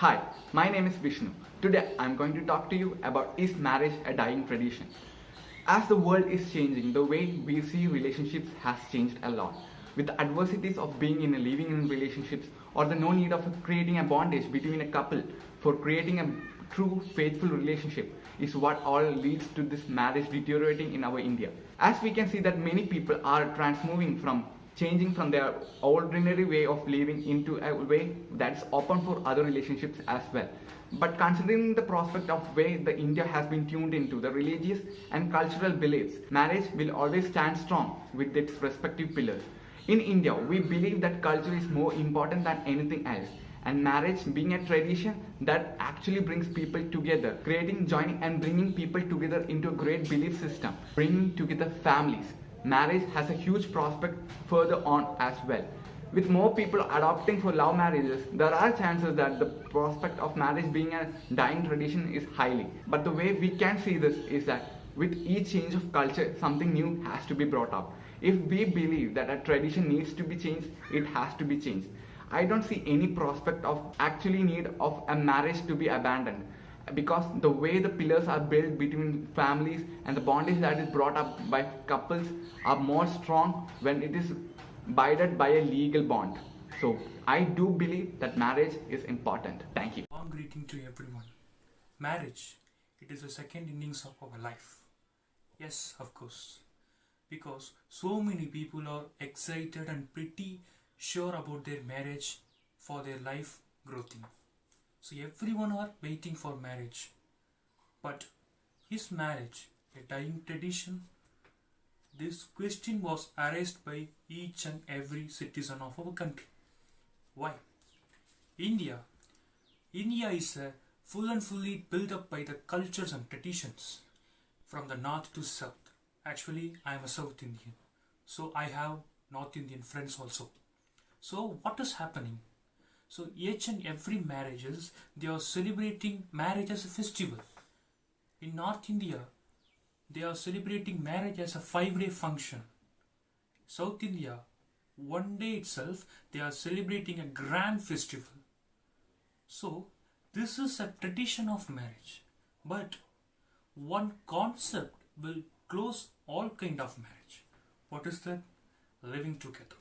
Hi, my name is Vishnu. Today I am going to talk to you about is marriage a dying tradition? As the world is changing, the way we see relationships has changed a lot. With the adversities of being in a living in relationships or the no need of creating a bondage between a couple for creating a true faithful relationship is what all leads to this marriage deteriorating in our India. As we can see that many people are transmoving from changing from their ordinary way of living into a way that's open for other relationships as well. But considering the prospect of way the India has been tuned into the religious and cultural beliefs, marriage will always stand strong with its respective pillars. In India, we believe that culture is more important than anything else, and marriage being a tradition that actually brings people together, creating, joining, and bringing people together into a great belief system, bringing together families. Marriage has a huge prospect further on as well. With more people adopting for love marriages, there are chances that the prospect of marriage being a dying tradition is highly. But the way we can see this is that with each change of culture, something new has to be brought up. If we believe that a tradition needs to be changed, it has to be changed. I don't see any prospect of actually need of a marriage to be abandoned because the way the pillars are built between families and the bondage that is brought up by couples are more strong when it is binded by a legal bond. So I do believe that marriage is important. Thank you. Warm greeting to everyone. Marriage, it is the second innings of our life. Yes, of course. Because so many people are excited and pretty sure about their marriage for their life growing. So everyone are waiting for marriage. But is marriage a dying tradition? This question was asked by each and every citizen of our country. Why? India. India is a full and fully built up by the cultures and traditions from the north to south. Actually, I am a South Indian, so I have North Indian friends also. So what is happening? So each and every marriages, they are celebrating marriage as a festival. In North India, they are celebrating marriage as a 5-day function. South India, one day itself, they are celebrating a grand festival. So this is a tradition of marriage. But one concept will close all kind of marriage. What is that? Living together.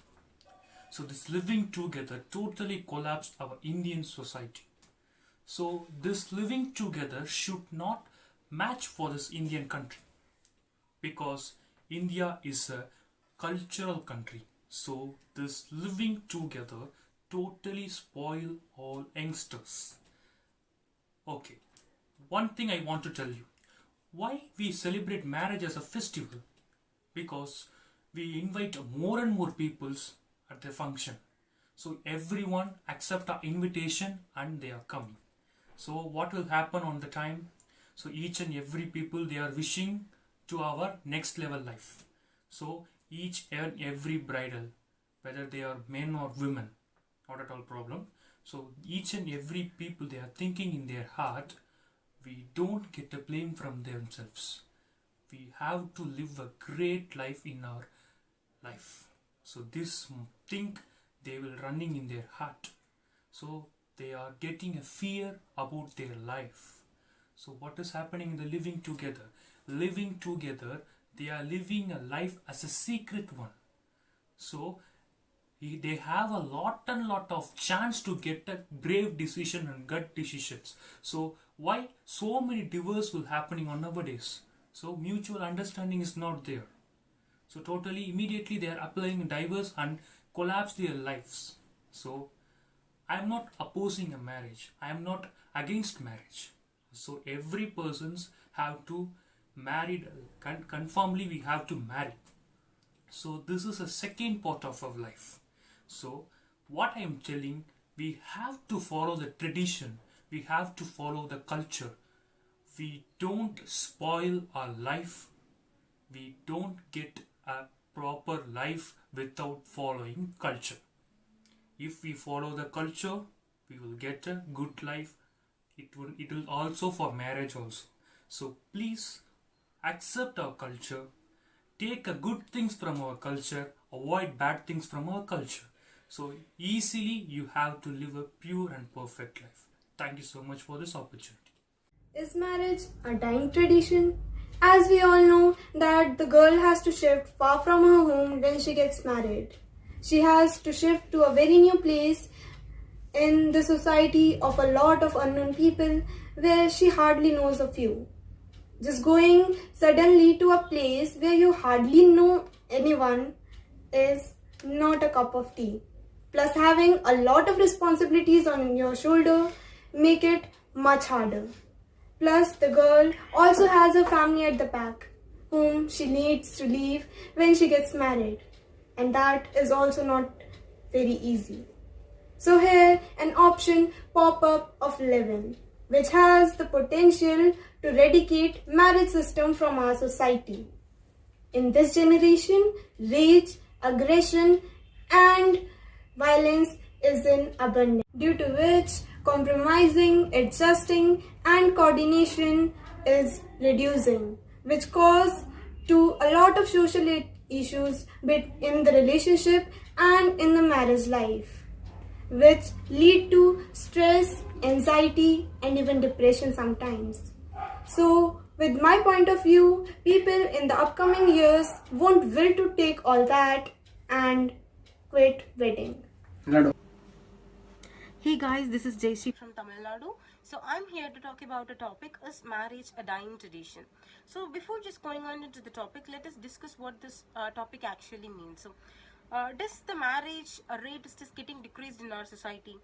So this living together totally collapsed our Indian society. So this living together should not match for this Indian country, because India is a cultural country. So this living together totally spoil all youngsters. Okay, one thing I want to tell you. Why we celebrate marriage as a festival? Because we invite more and more peoples at the function. So everyone accept our invitation and they are coming. So what will happen on the time? So each and every people, they are wishing to our next level life. So each and every bridal, whether they are men or women, not at all problem. So each and every people, they are thinking in their heart, we don't get a blame from themselves. We have to live a great life in our life. So this thing they will running in their heart. So they are getting a fear about their life. So what is happening in the living together? Living together, they are living a life as a secret one. So they have a lot and lot of chance to get a brave decision and gut decisions. So why so many divorce will happening on nowadays? So mutual understanding is not there. So totally immediately they are applying divorce and collapse their lives. So I am not opposing a marriage. I am not against marriage. So every persons have to marry. Conformly we have to marry. So this is a second part of our life. So what I am telling, we have to follow the tradition. We have to follow the culture. We don't spoil our life. We don't get a proper life without following culture. If we follow the culture, we will get a good life. It will also for marriage also. So please accept our culture. Take a good things from our culture. Avoid bad things from our culture. So easily you have to live a pure and perfect life. Thank you so much for this opportunity. Is marriage a dying tradition? As we all know that the girl has to shift far from her home when she gets married. She has to shift to a very new place in the society of a lot of unknown people where she hardly knows a few. Just going suddenly to a place where you hardly know anyone is not a cup of tea. Plus having a lot of responsibilities on your shoulder make it much harder. Plus the girl also has a family at the back whom she needs to leave when she gets married. And that is also not very easy. So here an option pop up of live-in, which has the potential to eradicate marriage system from our society. In this generation, rage, aggression and violence is in abundance, due to which compromising, adjusting and coordination is reducing, which cause to a lot of social issues in the relationship and in the marriage life, which lead to stress, anxiety and even depression sometimes. So with my point of view, people in the upcoming years won't will to take all that and quit wedding. Hey guys, this is Jayshree from Tamil Nadu. So I'm here to talk about a topic: is marriage a dying tradition? So before just going on into the topic, let us discuss what this topic actually means. So does the marriage rate is just getting decreased in our society,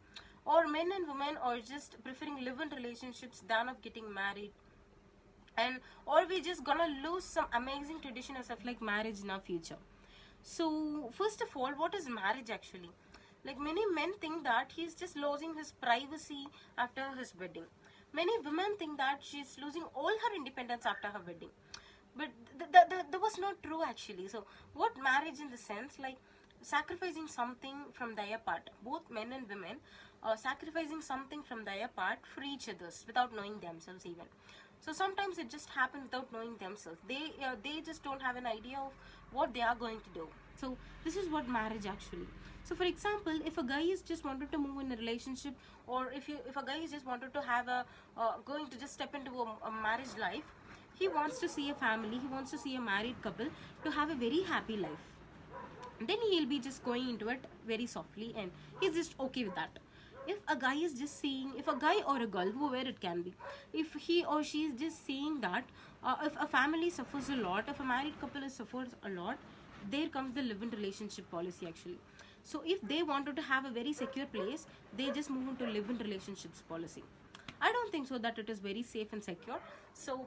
or men and women are just preferring live-in relationships than of getting married? And or we just gonna lose some amazing tradition and stuff like marriage in our future? So first of all, what is marriage actually? Like, many men think that he's just losing his privacy after his wedding. Many women think that she's losing all her independence after her wedding. But that was not true actually. So what marriage in the sense, like sacrificing something from their part, both men and women sacrificing something from their part for each others without knowing themselves even. So sometimes it just happens without knowing themselves. They just don't have an idea of what they are going to do. So this is what marriage actually. So for example, if a guy is just wanted to move in a relationship, or if a guy is just wanted to have a going to just step into a marriage life, he wants to see a family, he wants to see a married couple to have a very happy life. Then he'll be just going into it very softly and he's just okay with that. If a guy is just seeing, if a guy or a girl, whoever it can be, if he or she is just seeing that if a family suffers a lot, if a married couple suffers a lot, there comes the live-in relationship policy actually. So if they wanted to have a very secure place, they just move into live-in relationships policy. I don't think so that it is very safe and secure. So